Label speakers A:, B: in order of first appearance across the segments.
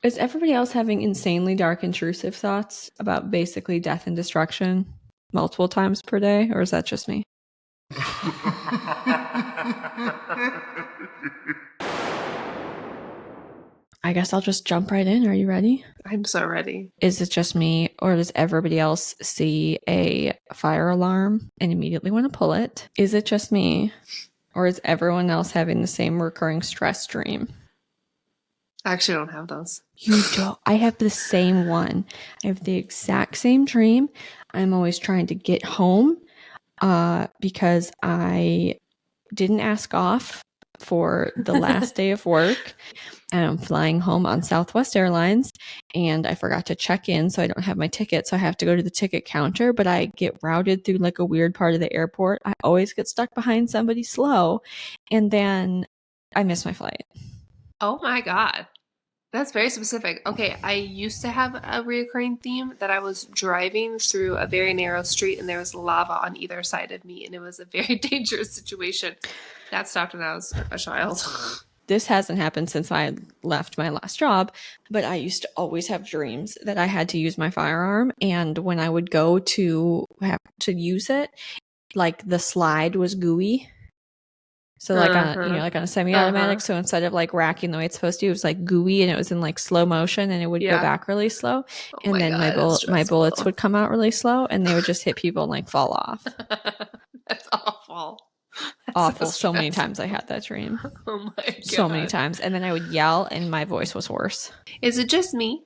A: Is everybody else having insanely dark, intrusive thoughts about basically death and destruction multiple times per day, or is that just me? I guess I'll just jump right in. Are you ready?
B: I'm so ready.
A: Is it just me, or does everybody else see a fire alarm and immediately want to pull it? Is it just me, or is everyone else having the same recurring stress dream?
B: I actually don't have those.
A: You don't? I have the same one. I have the exact same dream. I'm always trying to get home because I didn't ask off for the last day of work. And I'm flying home on Southwest Airlines and I forgot to check in, so I don't have my ticket. So I have to go to the ticket counter, but I get routed through like a weird part of the airport. I always get stuck behind somebody slow and then I miss my flight.
B: Oh my God. That's very specific. Okay, I used to have a reoccurring theme that I was driving through a very narrow street and there was lava on either side of me and it was a very dangerous situation. That stopped when I was a child.
A: This hasn't happened since I left my last job, but I used to always have dreams that I had to use my firearm. And when I would go to have to use it, like the slide was gooey. So like on a semi-automatic. So instead of like racking the way it's supposed to, it was like gooey and it was in like slow motion and it would go back really slow. And then my bullets would come out really slow and they would just hit people and like fall off.
B: That's awful.
A: Awful. So many times I had that dream.
B: Oh my God.
A: So many times. And then I would yell and my voice was hoarse.
B: Is it just me?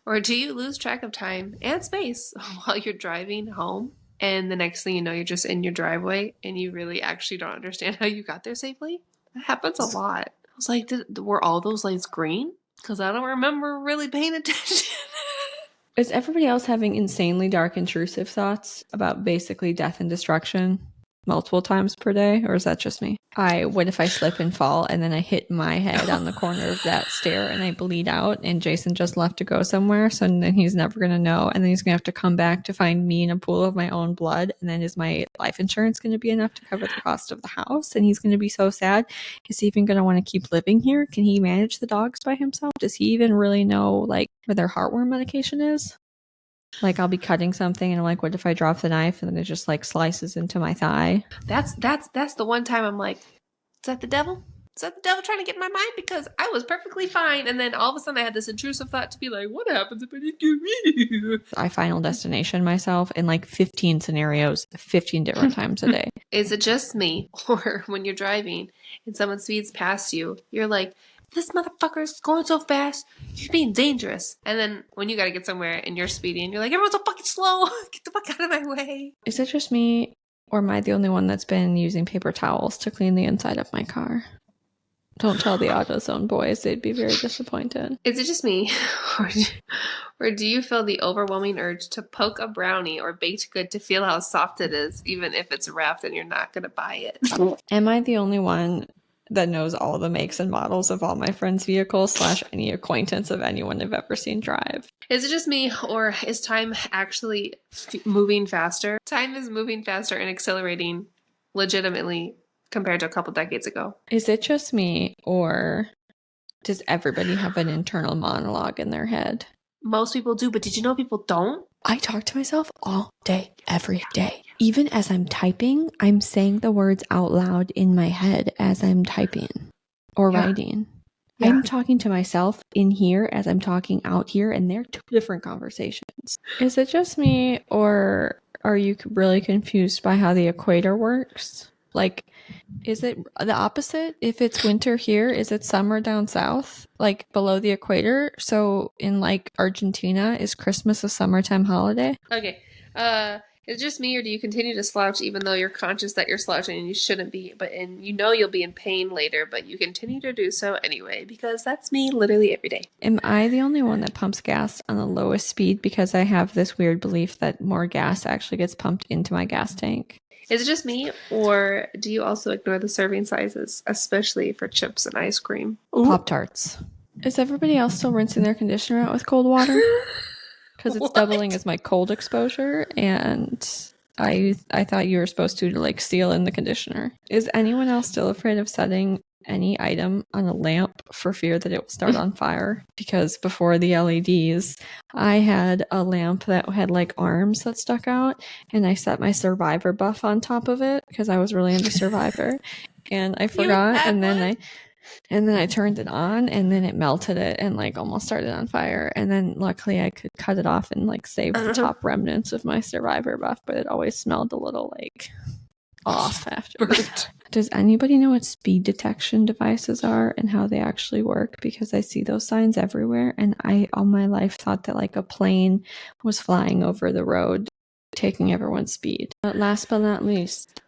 B: Or do you lose track of time and space while you're driving home? And the next thing you know, you're just in your driveway and you really actually don't understand how you got there safely? That happens a lot. I was like, were all those lights green? Because I don't remember really paying attention.
A: Is everybody else having insanely dark, intrusive thoughts about basically death and destruction multiple times per day, or is that just me? What if I slip and fall and then I hit my head on the corner of that stair and I bleed out and Jason just left to go somewhere, so then he's never going to know and then he's going to have to come back to find me in a pool of my own blood, and then is my life insurance going to be enough to cover the cost of the house? And he's going to be so sad. Is he even going to want to keep living here? Can he manage the dogs by himself? Does he even really know like where their heartworm medication is? Like I'll be cutting something and I'm like, what if I drop the knife and then it just like slices into my thigh?
B: That's the one time I'm like, is that the devil? Is that the devil trying to get in my mind? Because I was perfectly fine. And then all of a sudden I had this intrusive thought to be like, what happens if I didn't get me?
A: I Final Destination myself in like 15 scenarios, 15 different times a day.
B: Is it just me? Or when you're driving and someone speeds past you, you're like, this motherfucker's going so fast, he's being dangerous. And then when you gotta get somewhere and you're speeding, you're like, everyone's so fucking slow, get the fuck out of my way.
A: Is it just me, or am I the only one that's been using paper towels to clean the inside of my car? Don't tell the AutoZone boys, they'd be very disappointed.
B: Is it just me, or do you feel the overwhelming urge to poke a brownie or baked good to feel how soft it is, even if it's wrapped and you're not gonna buy it?
A: Am I the only one that knows all the makes and models of all my friends' vehicles / any acquaintance of anyone I've ever seen drive?
B: Is it just me, or is time actually moving faster? Time is moving faster and accelerating legitimately compared to a couple decades ago.
A: Is it just me, or does everybody have an internal monologue in their head?
B: Most people do, but did you know people don't?
A: I talk to myself all day, every day. Even as I'm typing, I'm saying the words out loud in my head as I'm typing or writing. Yeah. I'm talking to myself in here as I'm talking out here, and they're two different conversations. Is it just me, or are you really confused by how the equator works? Like, is it the opposite? If it's winter here, is it summer down south, like below the equator? So in like Argentina, is Christmas a summertime holiday?
B: Okay. Is it just me, or do you continue to slouch even though you're conscious that you're slouching and you shouldn't be, and you know you'll be in pain later, but you continue to do so anyway? Because that's me literally every day.
A: Am I the only one that pumps gas on the lowest speed because I have this weird belief that more gas actually gets pumped into my gas tank?
B: Is it just me, or do you also ignore the serving sizes, especially for chips and ice cream?
A: Pop-Tarts. Is everybody else still rinsing their conditioner out with cold water? Because it's doubling as my cold exposure, and I thought you were supposed to like seal in the conditioner. Is anyone else still afraid of setting any item on a lamp for fear that it will start on fire. Because before the LEDs, I had a lamp that had like arms that stuck out, and I set my Survivor buff on top of it because I was really into Survivor. And I forgot, and then I turned it on, and then it melted it and like almost started on fire. And then luckily I could cut it off and like save the top remnants of my Survivor buff, but it always smelled a little like off afterwards. Does anybody know what speed detection devices are and how they actually work? Because I see those signs everywhere, and I all my life thought that like a plane was flying over the road taking everyone's speed. Last but not least,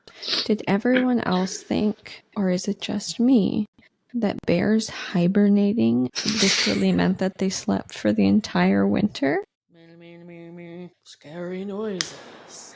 A: did everyone else think, or is it just me, that bears hibernating literally meant that they slept for the entire winter?
C: Scary noises.